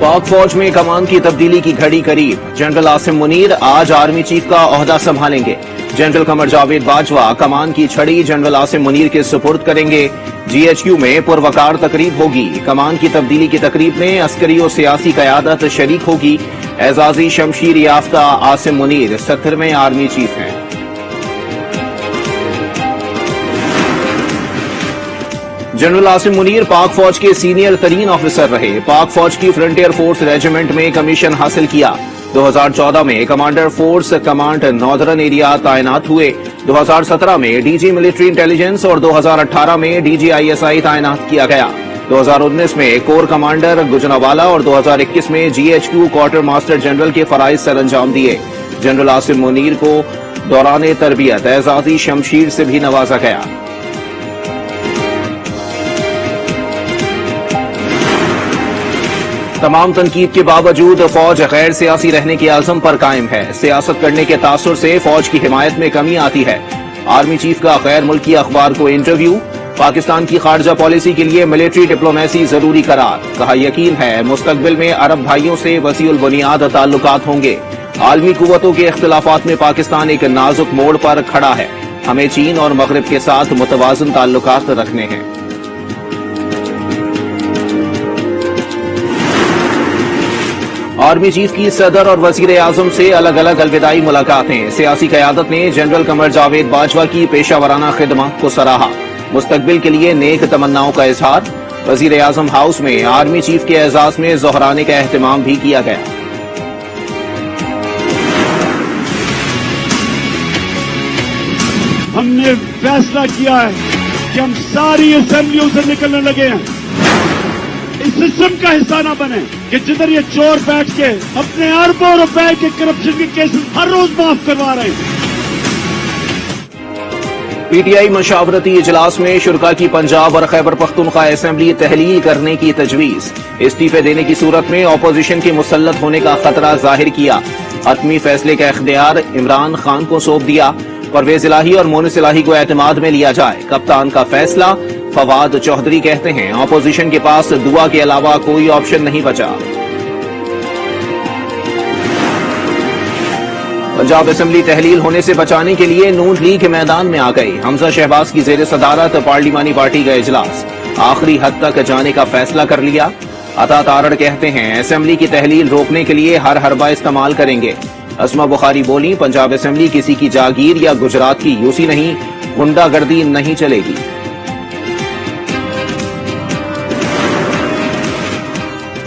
पाक फौज में कमान की तब्दीली की घड़ी करीब। जनरल आसिम मुनीर आज आर्मी चीफ का ओहदा संभालेंगे। जनरल कमर जावेद बाजवा कमान की छड़ी जनरल आसिम मुनीर के सुपुर्द करेंगे। GHQ में पुरवकार तकरीब होगी। कमान की तब्दीली की तकरीब में अस्करी और सियासी क़यादत शरीक होगी। एजाजी शमशीर याफ्ता आसिम मुनीर 70वें आर्मी चीफ हैं। जनरल आसिम मुनीर पाक फौज के सीनियर तरीन ऑफिसर रहे। पाक फौज की फ्रंटियर फोर्स रेजिमेंट में कमीशन हासिल किया। 2014 में commander force command northern area तैनात हुए। 2017 में DG मिलिट्री इंटेलिजेंस और 2018 में DG ISI तैनात किया गया। 2019 में कोर कमांडर गुजरांवाला और 2021 में GHQ क्वार्टर मास्टर जनरल के फराइज सर अंजाम दिए। जनरल आसिम मुनीर को दौरान तरबियत एजाजी शमशीर से भी नवाजा गया। तमाम तनकीद के बावजूद फौज गैर सियासी रहने के आज़म पर कायम है। सियासत करने के तासुर से फौज की हिमायत में कमी आती है। आर्मी चीफ का गैर मुल्की अखबार को इंटरव्यू। पाकिस्तान की खारजा पॉलिसी के लिए मिलिट्री डिप्लोमेसी जरूरी करार। कहा यकीन है मुस्तकबिल में अरब भाइयों से वसीउल बुनियाद ताल्लुकात होंगे। आलमी कुव्वतों के इख्तिलाफात में पाकिस्तान एक नाजुक मोड़ पर खड़ा है। हमें चीन और मगरिब के साथ मुतवाज़िन ताल्लुकात रखने हैं। आर्मी चीफ की सदर और वजीर आजम से अलग अलग अलविदाई मुलाकातें। सियासी क़यादत ने जनरल कमर जावेद बाजवा की पेशावराना खिदमत को सराहा। मुस्तकबिल के लिए नेक तमन्नाओं का इजहार। वजीर आजम हाउस में आर्मी चीफ के एजाज में ज़ोहराने का एहतमाम भी किया गया। हमने फैसला किया है कि हम सारी असेंबलियों से निकलने लगे हैं। इस सिस्टम का हिस्सा न बने कि जिधर ये चोर बैठ के अपने अरबों रुपए के करप्शन के केसेस हर रोज माफ करवा रहे हैं। PTI मशावरती इजलास में शुरका की पंजाब और खैबर पख्तूनख्वा असेंबली तहलील करने की तजवीज। इस्तीफे देने की सूरत में अपोजिशन के मुसल्लत होने का खतरा जाहिर किया। हतमी फैसले का इख्तियार इमरान खान को सौंप दिया। परवेज इलाही और मोनिस इलाही को एतमाद में लिया जाए। कप्तान का फैसला। फवाद चौधरी कहते हैं अपोजिशन के पास दुआ के अलावा कोई ऑप्शन नहीं बचा। पंजाब असेंबली तहलील होने से बचाने के लिए नून लीग मैदान में आ गई। हमजा शहबाज की जेर सदारत पार्लिमानी पार्टी का इजलास। आखिरी हद तक जाने का फैसला कर लिया। अता तारड़ कहते हैं असेंबली की तहलील रोकने के लिए हर हरबा इस्तेमाल करेंगे। अस्मा बुखारी बोली पंजाब असेंबली किसी की जागीर या गुजरात की यूसी नहीं, गुंडागर्दी नहीं चलेगी।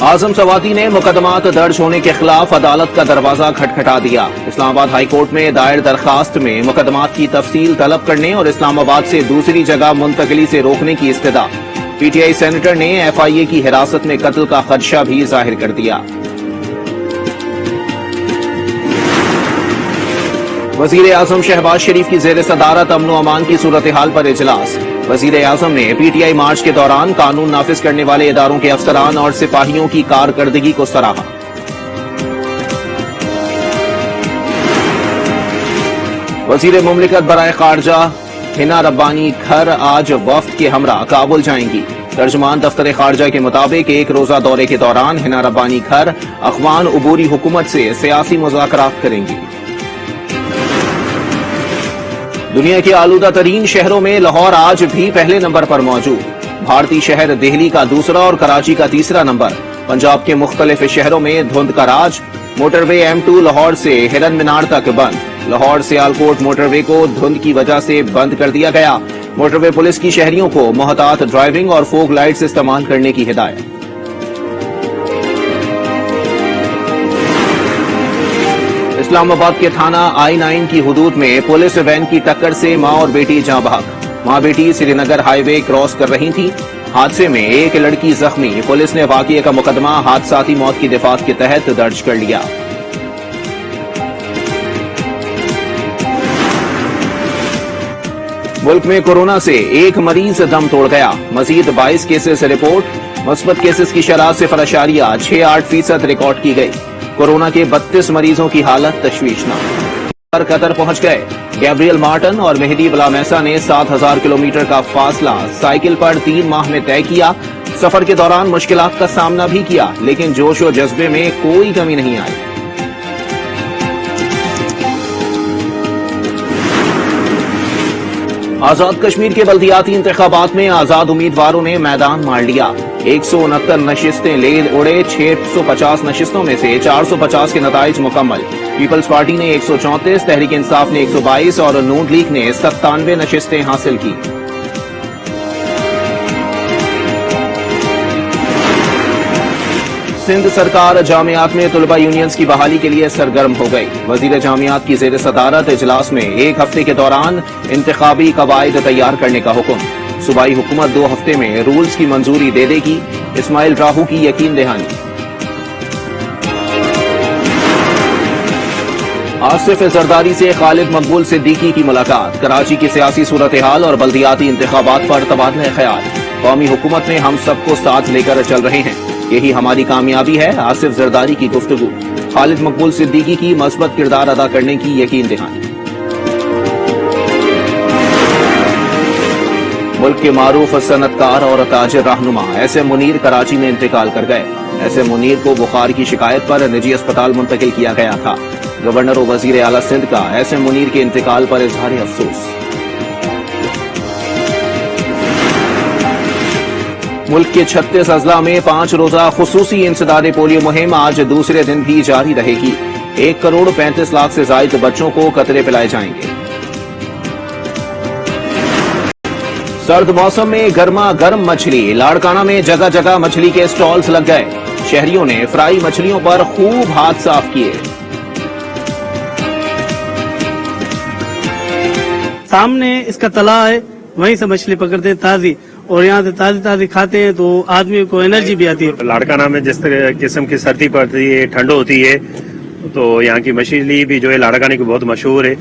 आजम सवाती ने मुकदमात दर्ज होने के खिलाफ अदालत का दरवाजा खटखटा दिया। इस्लामाबाद हाई कोर्ट में दायर दरखास्त में मुकदमात की तफसील तलब करने और इस्लामाबाद से दूसरी जगह मुंतकिली से रोकने की इस्तदा। PTI सेनेटर ने FIA की हिरासत में कत्ल का खदशा भी जाहिर कर दिया। वजीर आजम शहबाज शरीफ की जेर सदारत अमन अमान की सूरत हाल पर इजलास। वजीर आजम ने PTI मार्च के दौरान कानून नाफिज करने वाले इदारों के अफसरान और सिपाहियों की कारकर्दगी को सराहा। वजीर मुमलिकत बराए खारजा हिना रब्बानी घर आज वफ्द के हमरा काबुल जाएंगी। तर्जुमान दफ्तर खारजा के मुताबिक एक रोजा दौरे के दौरान हिना रब्बानी घर अफगान उबूरी हुकूमत से सियासी मुज़ाकरात करेंगी। दुनिया के आलूदा तरीन शहरों में लाहौर आज भी पहले नंबर पर मौजूद। भारतीय शहर दिल्ली का दूसरा और कराची का तीसरा नंबर। पंजाब के मुख्तलिफ शहरों में धुंध का राज। मोटरवे M2 लाहौर से हिरन मीनार तक बंद। लाहौर सियालकोट मोटरवे को धुंध की वजह से बंद कर दिया गया। मोटरवे पुलिस की शहरियों को मोहतात ड्राइविंग और फोग लाइट्स इस्तेमाल करने की हिदायत। इस्लामाबाद के थाना I9 की हुदूद में पुलिस वैन की टक्कर से मां और बेटी जाँ बहक। मां बेटी श्रीनगर हाईवे क्रॉस कर रही थी। हादसे में एक लड़की जख्मी। पुलिस ने वाकये का मुकदमा हादसाती मौत की दिफात के तहत दर्ज कर लिया। मुल्क में कोरोना से एक मरीज दम तोड़ गया। मजीद 22 केसेस रिपोर्ट। मुस्बत केसेस की शरह 0.68% रिकॉर्ड की गई। कोरोना के 32 मरीजों की हालत तशवीशनाक। कतर पहुंच गए। गैब्रियल मार्टन और मेहदी बलामैसा ने 7000 किलोमीटर का फासला साइकिल पर 3 माह में तय किया। سفر کے دوران مشکلات کا سامنا بھی کیا لیکن جوش و جذبے میں کوئی کمی نہیں آئی۔ آزاد کشمیر کے بلدیاتی انتخابات میں آزاد امیدواروں نے میدان مار لیا۔ 169 نشستیں لے اڑے، 650 نشستوں میں سے 450 کے نتائج مکمل۔ پیپلز پارٹی نے 134، تحریک انصاف نے 122 اور نون لیگ نے 97 نشستیں حاصل کی۔ سندھ سرکار جامعات میں طلبہ یونینز کی بحالی کے لیے سرگرم ہو گئی۔ وزیر جامعات کی زیر صدارت اجلاس میں 1 ہفتے کے دوران انتخابی قواعد تیار کرنے کا حکم۔ صوبائی حکومت 2 ہفتے میں رولز کی منظوری دے دے گی، اسماعیل راہو کی یقین دہانی۔ آصف زرداری سے خالد مقبول صدیقی کی ملاقات، کراچی کی سیاسی صورتحال اور بلدیاتی انتخابات پر تبادلہ خیال۔ قومی حکومت میں ہم سب کو ساتھ لے کر چل رہے ہیں، یہی ہماری کامیابی ہے، آصف زرداری کی گفتگو۔ خالد مقبول صدیقی کی مثبت کردار ادا کرنے کی یقین دہانی۔ ملک کے معروف صنعت کار اور تاجر رہنما ایس ایم منیر کراچی میں انتقال کر گئے۔ ایس ایم منیر کو بخار کی شکایت پر نجی اسپتال منتقل کیا گیا تھا۔ گورنر و وزیر اعلیٰ سندھ کا ایس ایم منیر کے انتقال پر اظہار افسوس۔ ملک کے 36 اضلاع میں 5 روزہ خصوصی انسداد پولیو مہم آج دوسرے دن بھی جاری رہے گی۔ 1,35,00,000 سے زائد بچوں کو قطرے پلائے جائیں گے۔ سرد موسم میں گرما گرم مچھلی، لاڑکانہ میں جگہ جگہ مچھلی کے سٹالز لگ گئے۔ شہریوں نے فرائی مچھلیوں پر خوب ہاتھ صاف کیے۔ سامنے اس کا تلا ہے، وہیں سے مچھلی پکڑتے ہیں تازی، اور یہاں سے تازی کھاتے ہیں تو آدمی کو انرجی بھی آتی ہے۔ لاڑکانہ میں جس طرح قسم کی سردی پڑتی ہے، ٹھنڈ ہوتی ہے، تو یہاں کی مچھلی بھی جو ہے لاڑکانہ کی بہت مشہور ہے۔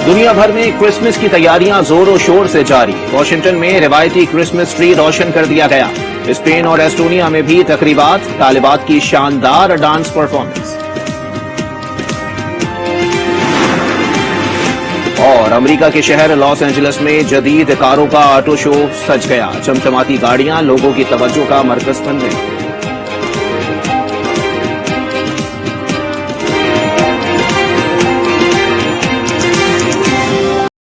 دنیا بھر میں کرسمس کی تیاریاں زور و شور سے جاری۔ واشنگٹن میں روایتی کرسمس ٹری روشن کر دیا گیا۔ اسپین اور ایسٹونیا میں بھی تقریبات، طالبات کی شاندار ڈانس پرفارمنس۔ اور امریکہ کے شہر لاس اینجلس میں جدید کاروں کا آٹو شو سج گیا۔ چمچماتی گاڑیاں لوگوں کی توجہ کا مرکز بن گئی۔